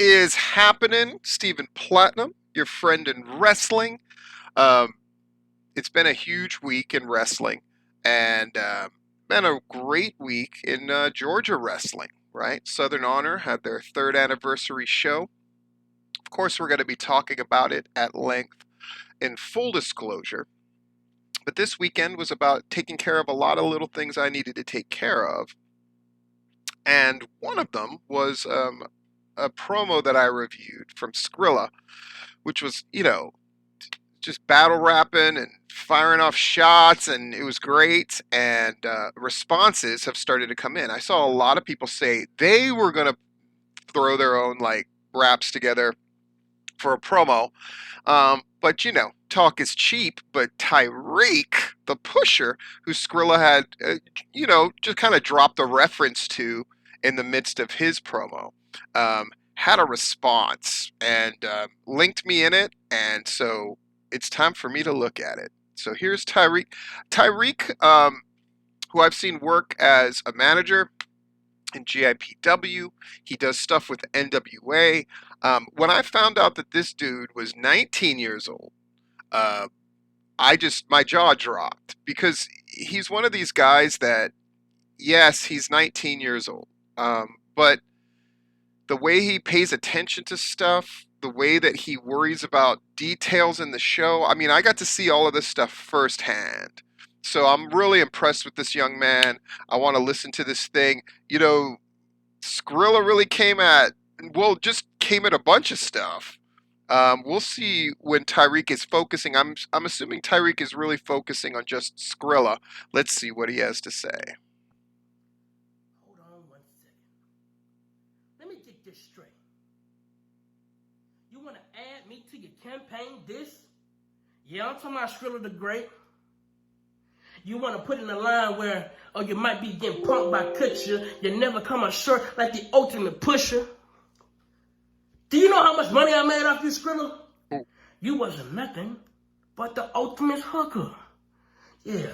is happening? Stephen Platinum, your friend in wrestling. Um, it's been a huge week in wrestling, and been a great week in Georgia wrestling, right? Southern Honor had their third anniversary show. Of course, we're going to be talking about it at length in full disclosure. But this weekend was about taking care of a lot of little things I needed to take care of. And one of them was a promo that I reviewed from Skrilla, which was, just battle rapping and firing off shots, and it was great. And responses have started to come in. I saw a lot of people say they were going to throw their own like raps together for a promo. But talk is cheap. But Tyreke, the pusher, who Skrilla had, just kind of dropped a reference to in the midst of his promo, had a response and linked me in it. And so it's time for me to look at it. So here's Tyreke. Tyreke, who I've seen work as a manager in GIPW. He does stuff with NWA. When I found out that this dude was 19 years old, my jaw dropped because he's one of these guys that, yes, he's 19 years old, but the way he pays attention to stuff, the way that he worries about details in the show. I mean, I got to see all of this stuff firsthand. So I'm really impressed with this young man. I want to listen to this thing. Skrilla really came at a bunch of stuff. We'll see when Tyreke is focusing. I'm assuming Tyreke is really focusing on just Skrilla. Let's see what he has to say. Hold on 1 second. Let me get this straight. You want to add me to your campaign this? Yeah, I'm talking about Skrilla the Great. You want to put in a line where, you might be getting punked by Kutcher. You never come up short like the ultimate pusher. Do you know how much money I made off you, Skrilla? You wasn't nothing but the ultimate hooker. Yeah,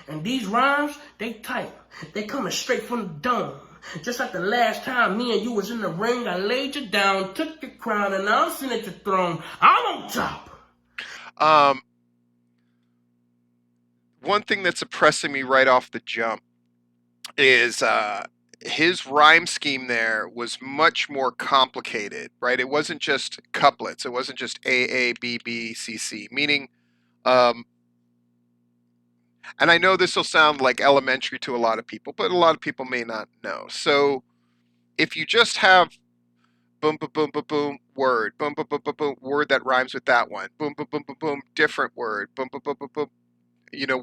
and these rhymes, they tight. They coming straight from the dome. Just like the last time me and you was in the ring, I laid you down, took your crown, and now I'm sitting at your throne. I'm on top. One thing that's impressing me right off the jump is his rhyme scheme there was much more complicated, right? It wasn't just couplets. It wasn't just A, B, B, C, C, meaning, and I know this will sound like elementary to a lot of people, but a lot of people may not know. So if you just have boom, boom, boom, boom, boom, word, boom, boom, boom, boom, boom, word that rhymes with that one, boom, boom, boom, boom, boom, different word, boom, boom, boom, boom, boom,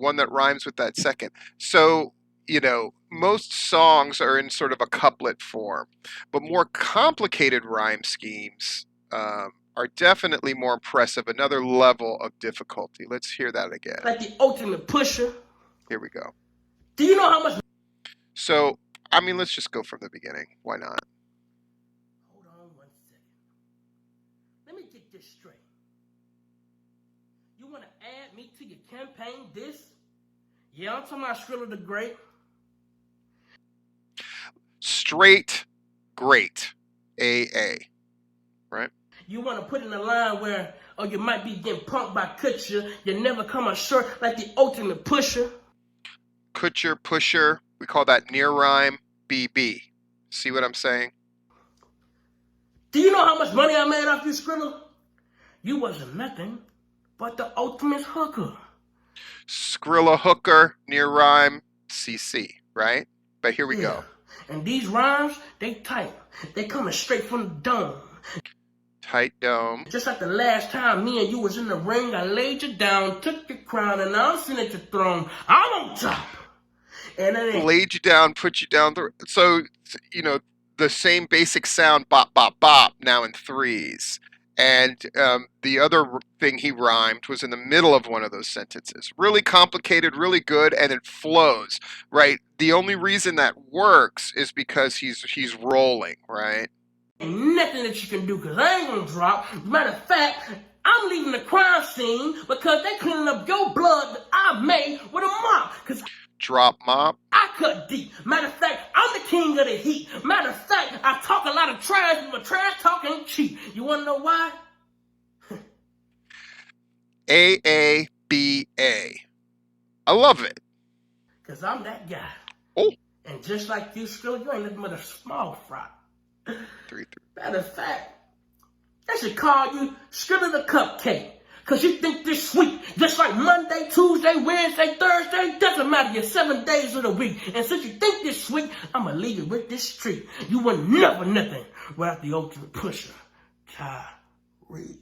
one that rhymes with that second. So, most songs are in sort of a couplet form, but more complicated rhyme schemes are definitely more impressive, another level of difficulty. Let's hear that again. Like the ultimate pusher. Here we go. Do you know how much? So, let's just go from the beginning. Why not? Hold on 1 second. Let me get this straight. You want to add me to your campaign this? Yeah, I'm talking about Skrilla the Great. Straight, great. AA. Right? You want to put in a line where, you might be getting punked by Kutcher. You never come up short like the ultimate pusher. Kutcher, pusher. We call that near rhyme. BB. See what I'm saying? Do you know how much money I made off you, Skrilla? You wasn't nothing but the ultimate hooker. Skrilla hooker, near rhyme, CC, right? But here we go. And these rhymes, they tight. They coming straight from the dome. Tight dome. Just like the last time me and you was in the ring, I laid you down, took your crown, and now I'm sitting at your throne. I'm on top. And then laid you down, put you down. So, the same basic sound, bop, bop, bop, now in threes. And the other thing he rhymed was in the middle of one of those sentences. Really complicated, really good, and it flows, right? The only reason that works is because he's rolling, right? Ain't nothing that you can do because I ain't gonna drop. Matter of fact, I'm leaving the crime scene because they cleaning up your blood that I made with a mop. drop mop. I cut deep. Matter of fact, I'm the king of the heat. Matter of fact, I talk a lot of trash, but my trash talk ain't cheap. You wanna know why? AABA. I love it. Cause I'm that guy. Oh, And just like you, Skrilla, you ain't nothing but a small fry. three, three. Matter of fact, they should call you Skrilla the Cupcake. Cause you think this sweet, just like Monday, Tuesday, Wednesday, Thursday, doesn't matter, you're 7 days of the week. And since you think this sweet, I'ma leave you with this treat. You will never nothing without the ultimate pusher, Tyreke.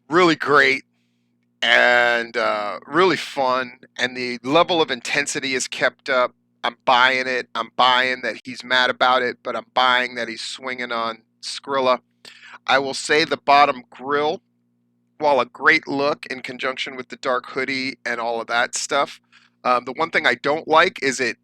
Really great and really fun, and the level of intensity is kept up. I'm buying it. I'm buying that he's mad about it, but I'm buying that he's swinging on Skrilla. I will say the bottom grill, while a great look in conjunction with the dark hoodie and all of that stuff, the one thing I don't like is it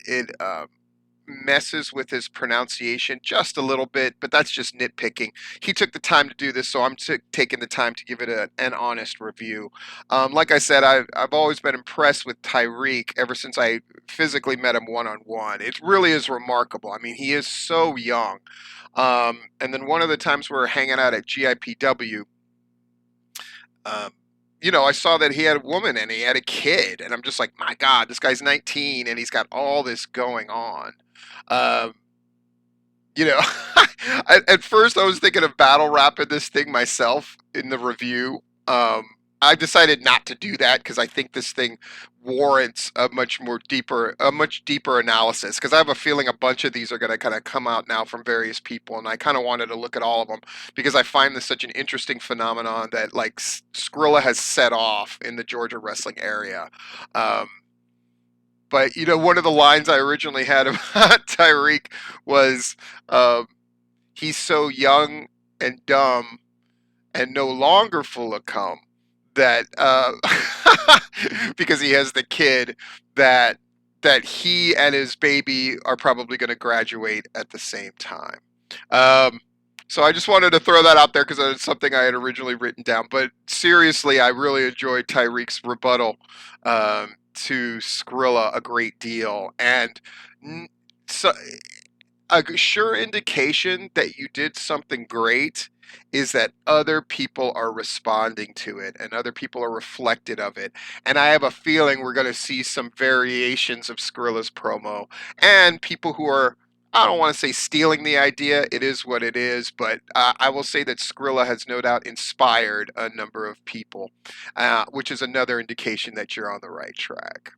messes with his pronunciation just a little bit, but that's just nitpicking. He took the time to do this, so I'm taking the time to give it an honest review. Like I said, I've always been impressed with Tyreke ever since I physically met him one on one. It really is remarkable. I mean, he is so young. And then one of the times we were hanging out at GIPW, um, I saw that he had a woman and he had a kid, and I'm just like, my God, this guy's 19 and he's got all this going on. Um, you know, at first I was thinking of battle rapping this thing myself in the review. I decided not to do that because I think this thing warrants a much deeper analysis. Because I have a feeling a bunch of these are going to kind of come out now from various people, and I kind of wanted to look at all of them because I find this such an interesting phenomenon that like Skrilla has set off in the Georgia wrestling area. Um, but one of the lines I originally had about Tyreek was, um, "He's so young and dumb and no longer full of cum that because he has the kid that he and his baby are probably going to graduate at the same time." Um, so I just wanted to throw that out there because it's something I had originally written down. But seriously, I really enjoyed Tyreek's rebuttal to Skrilla a great deal, and so a sure indication that you did something great is that other people are responding to it and other people are reflected of it. And I have a feeling we're going to see some variations of Skrilla's promo and people who are, I don't want to say stealing the idea, it is what it is, but I will say that Skrilla has no doubt inspired a number of people, which is another indication that you're on the right track.